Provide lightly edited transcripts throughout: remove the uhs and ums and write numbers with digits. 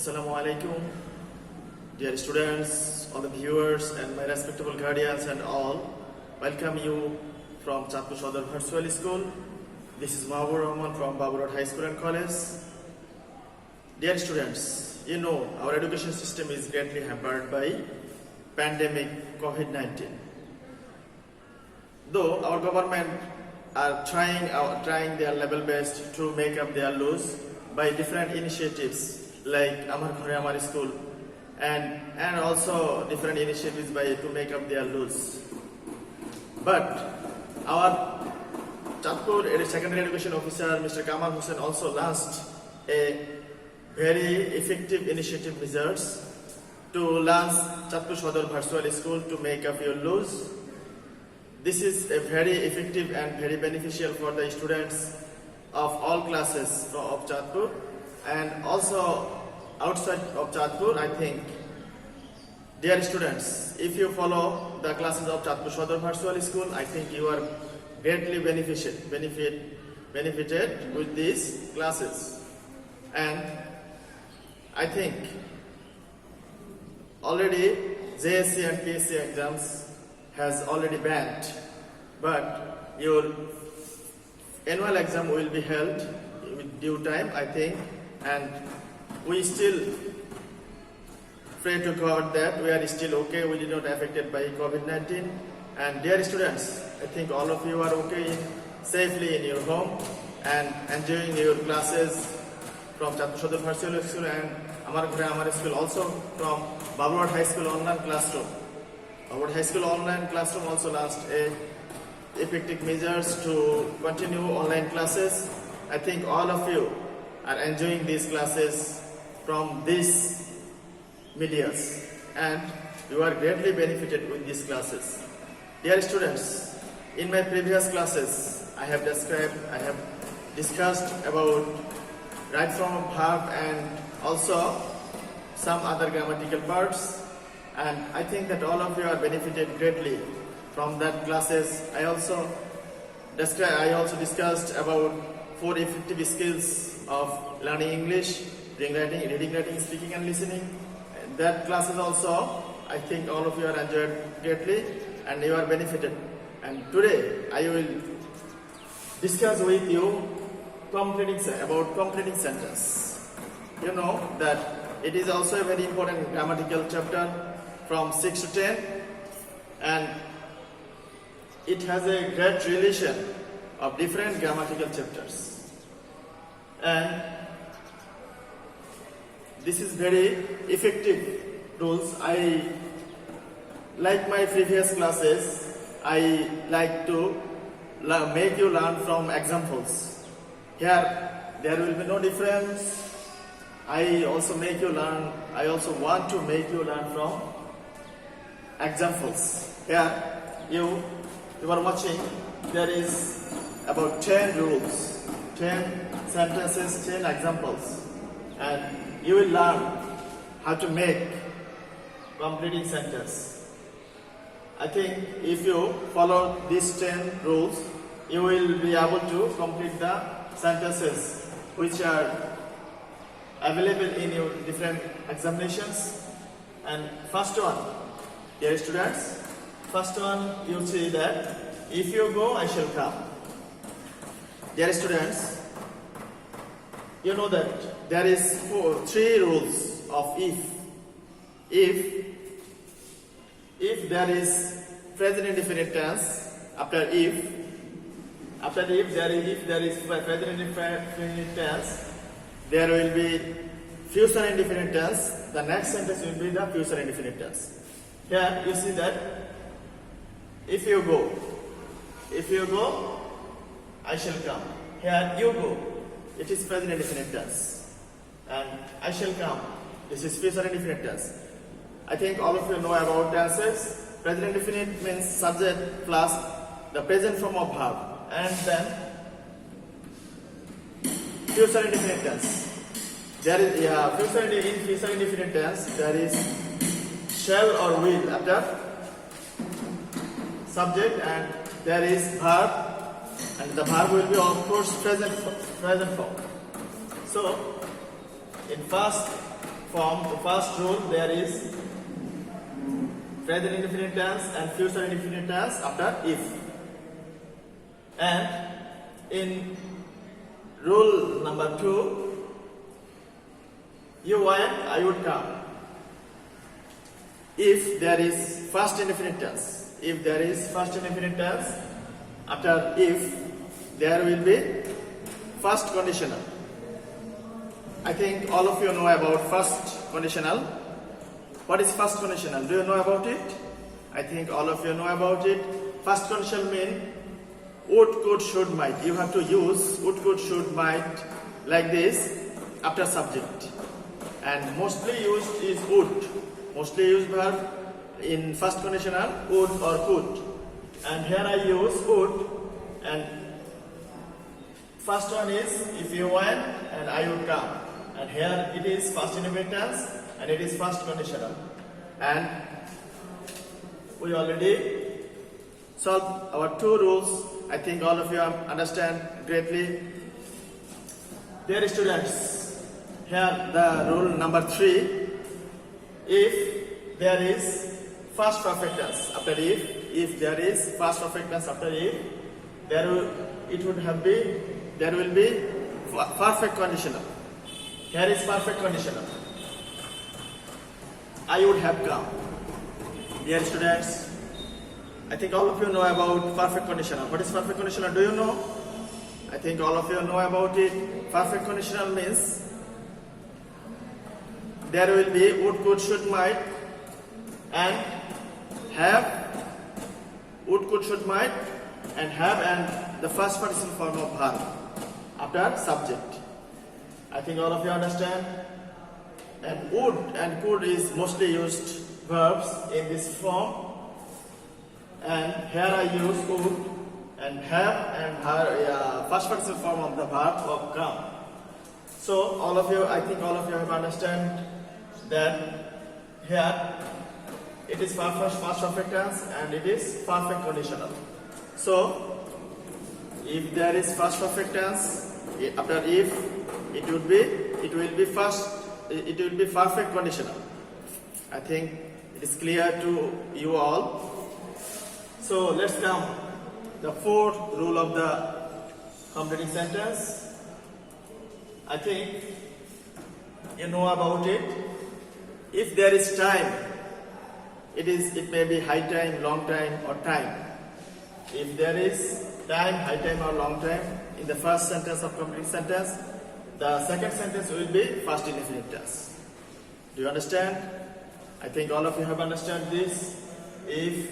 Assalamu alaikum, dear students, all the viewers, and my respectable guardians and all. Welcome you from Chatpur Sadar Virtual School. This is Mahbur Rahman from Baburhat High School and College. Dear students, you know our education system is greatly hampered by pandemic COVID-19. Though our government are trying their level best to make up their loss by different initiatives like Amar Ghare Amar School and also different initiatives to make up their loss. But our Chatpur Secondary Education Officer Mr. Kamal Hussain also launched a very effective initiative measures to launch Chatpur Sadar Virtual School to make up your loss. This is a very effective and very beneficial for the students of all classes of Chatpur and also outside of Chatpur. I think, dear students, if you follow the classes of Chatpur Sadar Virtual School, I think you are greatly benefited with these classes. And I think already JSC and PSC exams has already banned, but your annual exam will be held with due time, I think, and we still pray to God that we are still okay, we did not affected by COVID-19. And dear students, I think all of you are okay safely in your home and enjoying your classes from Chatpur Sadar Virtual School and Amar Ghare Amar School, also from Baburhat High School online classroom. Baburhat High School online classroom also launched effective measures to continue online classes. I think all of you are enjoying these classes from these medias and you are greatly benefited with these classes. Dear students, in my previous classes I have discussed about right from verb and also some other grammatical parts, and I think that all of you are benefited greatly from that classes. I also discussed about 4 effective skills of learning English: reading, writing, speaking and listening. And that classes also, I think all of you are enjoyed greatly and you are benefited. And today I will discuss with you about completing sentence. You know that it is also a very important grammatical chapter from 6 to 10, and it has a great relation of different grammatical chapters. And this is very effective rules. I like my previous classes, I like to make you learn from examples. Here there will be no difference. I also want to make you learn from examples. Here you are watching, there is about 10 rules, 10 sentences, 10 examples, and you will learn how to make completing sentence. I think if you follow these 10 rules, you will be able to complete the sentences which are available in your different examinations. And first one, dear students, first one you see that if you go, I shall come. Dear students, you know that there is 3 rules of if. If there is present indefinite tense, after if there is present indefinite tense, there will be future indefinite tense. The next sentence will be the future indefinite tense. Here you see that if you go, I shall come. Here you go, it is present indefinite tense, and I shall come, this is future indefinite tense. I think all of you know about tenses. Present indefinite means subject plus the present form of verb, and then future indefinite tense. There is future indefinite tense there is shall or will after subject, and there is verb, and the verb will be of course present form. So in first form, the first rule there is present indefinite tense and future indefinite tense after if. And in rule number 2, you went, I would come. If there is first indefinite tense, if there is first indefinite tense after if, there will be first conditional. I think all of you know about first conditional. What is first conditional? Do you know about it? I think all of you know about it. First conditional means would, could, should, might. You have to use would, could, should, might like this after subject. And mostly used is would. Mostly used verb in first conditional would or could. And here I use would, and first one is if you went and I would come. And here it is first indefinite tense and it is first conditional. And we already solved our 2 rules. I think all of you understand greatly. Dear students, here the rule number 3. If there is first perfect tense after if there is first perfect tense after if, there will be perfect conditional. Here is perfect conditional. I would have come. Dear students, I think all of you know about perfect conditional. What is perfect conditional? Do you know? I think all of you know about it. Perfect conditional means there will be would, could, should, might, and have, would, could, should, might, and have, and the first participle form of verb after subject. I think all of you understand. And would and could is mostly used verbs in this form. And here I use would and have and her first participle form of the verb of come. So all of you, I think all of you have understand that here it is first perfect tense and it is perfect conditional. So if there is first perfect tense after if, it will be perfect conditional. I think it is clear to you all. So let's come the 4th rule of the completing sentence. I think you know about it. If there is time, it may be high time, long time, or time. If there is time, high time, or long time in the first sentence of completing sentence, the second sentence will be first indefinite tense. Do you understand? I think all of you have understood this. If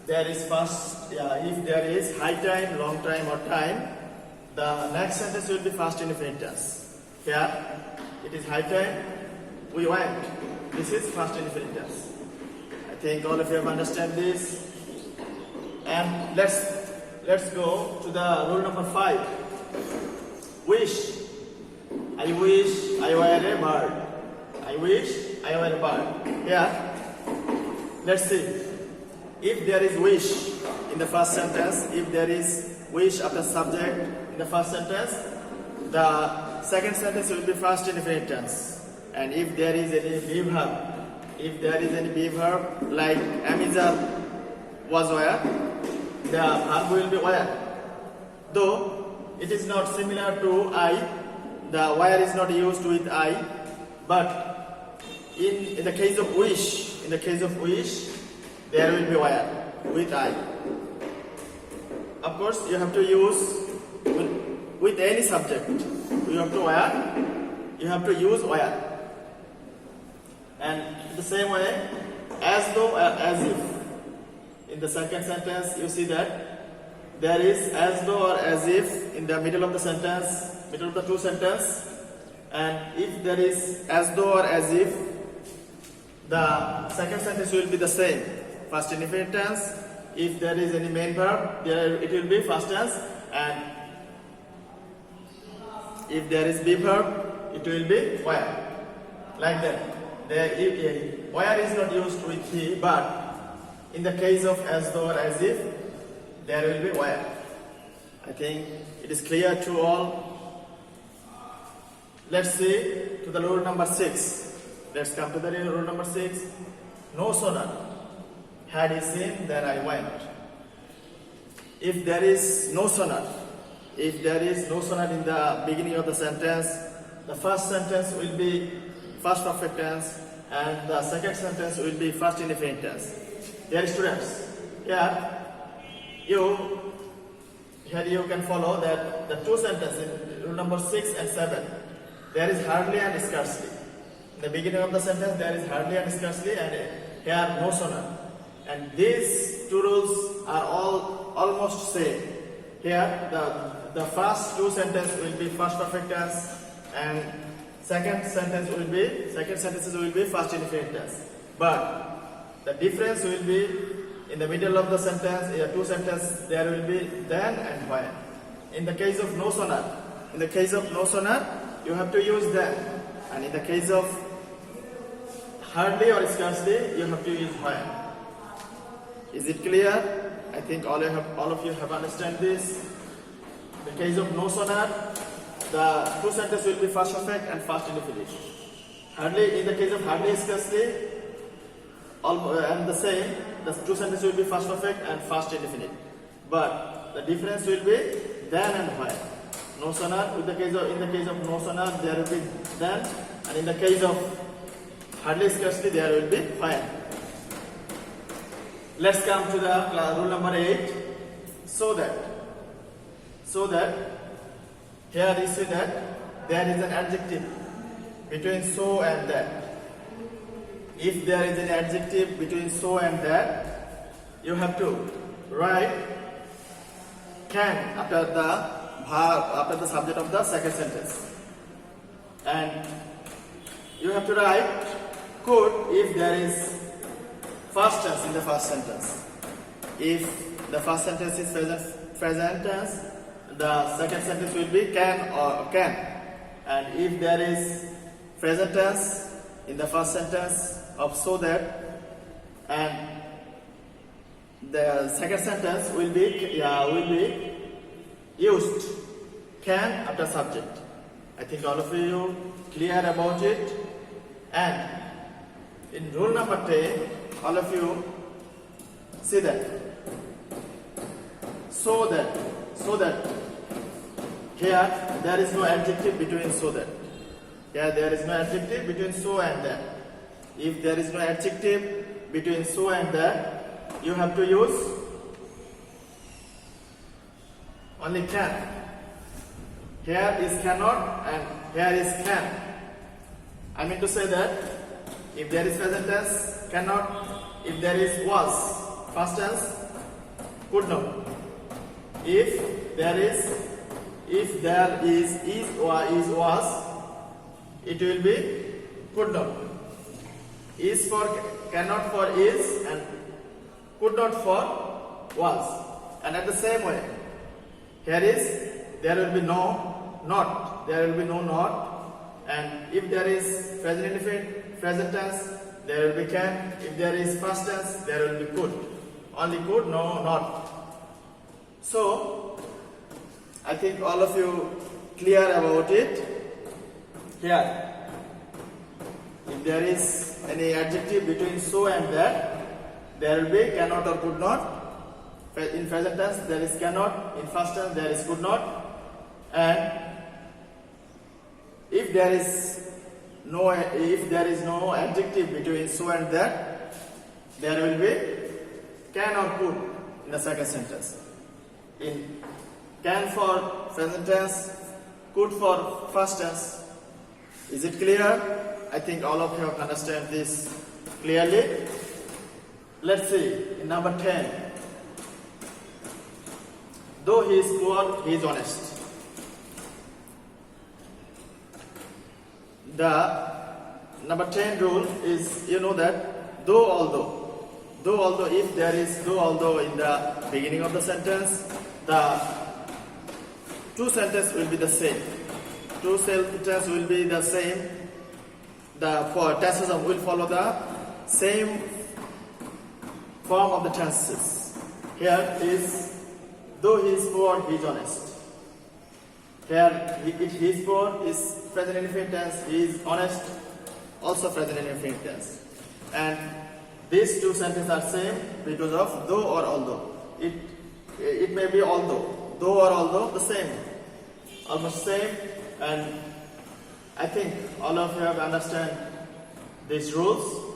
there is if there is high time, long time, or time, the next sentence will be first indefinite tense. Here it is high time, we went. This is first indefinite tense. I think all of you have understood this. And let's go to the rule number 5. Wish. I wish I were a bird. I wish I were a bird. Here, let's see. If there is wish in the first sentence, if there is wish after subject in the first sentence, the second sentence will be first indefinite tense. And if there is any be verb, like Amizal was where, the verb will be where. Though it is not similar to I, the where is not used with I, but in the case of wish, there will be where with I. Of course, you have to use with any subject. You have to use where. And the same way, as though or as if. In the second sentence, you see that there is as though or as if in the middle of the sentence, middle of the 2 sentences. And if there is as though or as if, the second sentence will be the same. First indefinite tense. If there is any main verb, it will be first tense. And if there is be verb, it will be where. Like that. Where is not used with he, but in the case of as though or as if, there will be where. I think it is clear to all. Let's see to the rule number 6. Let's come to the rule number 6. No sooner had he seen than I went. If there is no sooner in the beginning of the sentence, the first sentence will be first perfect tense and the second sentence will be first indefinite tense. Dear students, here you can follow that the two sentences in rule number 6 and 7, there is hardly and scarcely. In the beginning of the sentence there is hardly and scarcely, and here no sooner. And these two rules are all almost same. Here the first two sentences will be first perfect tense and second sentences will be first indefinite tense. But the difference will be in the middle of the sentence, two sentences, there will be then and when. In the case of no sooner, you have to use then, and in the case of hardly or scarcely, you have to use when. Is it clear? I think all of you have understand this. In the case of no sooner, the two sentences will be first perfect and first indefinite. In the case of hardly scarcely, and the same, the two sentences will be first perfect and first indefinite. But the difference will be then and when. No sooner, in the case of no sooner, there will be then, and in the case of hardly scarcely, there will be when. Let's come to the rule number 8. So that here you see that there is an adjective between so and that. If there is an adjective between so and that, you have to write can after the subject of the second sentence, and you have to write could if there is first tense in the first sentence. If the first sentence is present tense, the second sentence will be can or can. And if there is present tense in the first sentence of so that, and the second sentence will be used can after subject. I think all of you clear about it. And in rule number 10, all of you see that so that here there is no adjective between so that. Here there is no adjective between so and that. If there is no adjective between so and that, you have to use only can. Here is cannot and here is can. I mean to say that if there is present tense, cannot. If there is was, past tense, could not. If there is or is was, it will be could not. Is for cannot for is and could not for was. And at the same way, here is there will be no not. There will be no not. And if there is present indefinite, present tense, there will be can. If there is past tense, there will be could. Only could, no not. So I think all of you clear about it. Here, if there is any adjective between so and that, there will be cannot or could not. In present tense there is cannot, in past tense there is could not, and if there is no adjective between so and that, there will be can or could in the second sentence. In can for present tense, could for past tense. Is it clear? I think all of you have understand this clearly. Let's see in number 10. Though he is poor, he is honest. The number 10 rule is, you know that although, if there is although in the beginning of the sentence, the two sentences will be the same. Two sentences will be the same. The tenses will follow the same form of the tenses. Here is though he is poor, he is honest. Here, his poor is present indefinite tense. He is honest, also present indefinite tense. And these two sentences are same because of though or although. It may be although, though or although, the same, almost same. And I think all of you have understand these rules.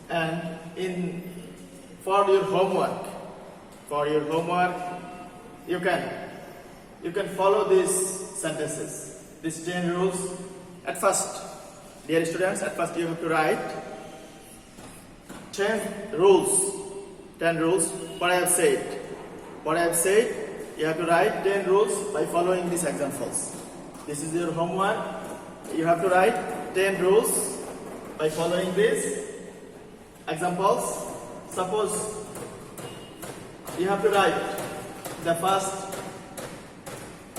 And for your homework, you can follow these sentences, these 10 rules. At first, dear students, at first you have to write 10 rules. What I have said. You have to write 10 rules by following these examples. This is your homework. You have to write 10 rules by following these examples. Suppose you have to write the first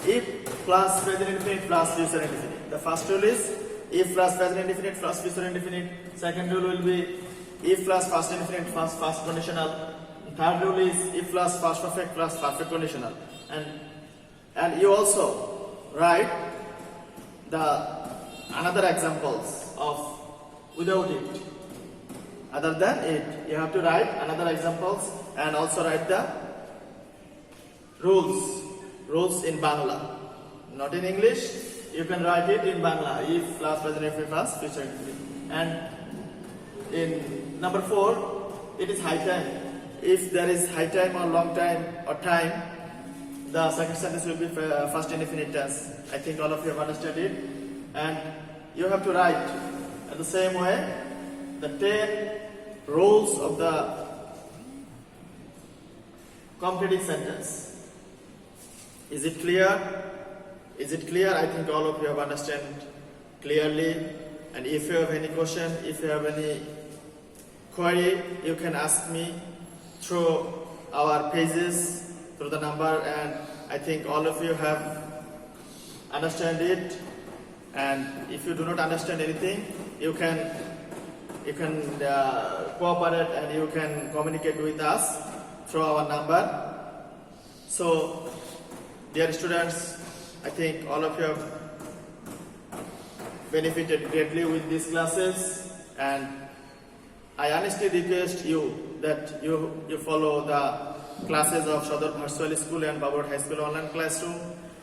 if plus present indefinite plus future indefinite. The first rule is if plus present indefinite plus future indefinite. Second rule will be if plus past indefinite plus past conditional. Third rule is if plus past perfect plus perfect conditional. And you also write the another examples of without it. Other than it, you have to write another examples and also write the rules in Bangla, not in English. You can write it in Bangla, if plus present indefinite plus future indefinite. And in number 4, it is high time. If there is high time or long time or time, the second sentence will be first indefinite tense. I think all of you have understood it. And you have to write in the same way the 10 rules of the completing sentence. Is it clear? I think all of you have understood clearly. And if you have any question, if you have any query, you can ask me through our pages, through the number, and I think all of you have understand it. And if you do not understand anything, you can cooperate and you can communicate with us through our number. So, dear students, I think all of you have benefited greatly with these classes, and I honestly request you that you follow the classes of Sodor Bharsual School and Babur High School online classroom.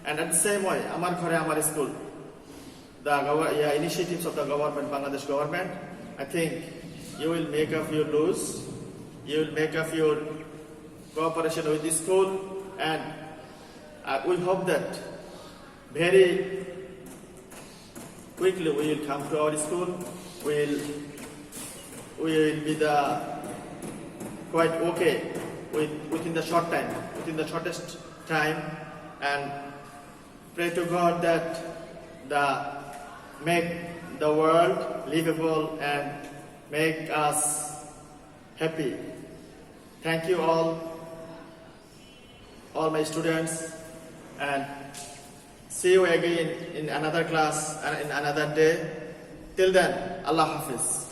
And at the same way, Amar Ghore Amar School, the initiatives of the government, Bangladesh government, I think you will make up your rules, you will make up your cooperation with the school, and we hope that very quickly we will come to our school. We will be quite okay within the shortest time, and pray to God that make the world livable and make us happy. Thank you all my students, and see you again in another class and in another day. Till then, Allah Hafiz.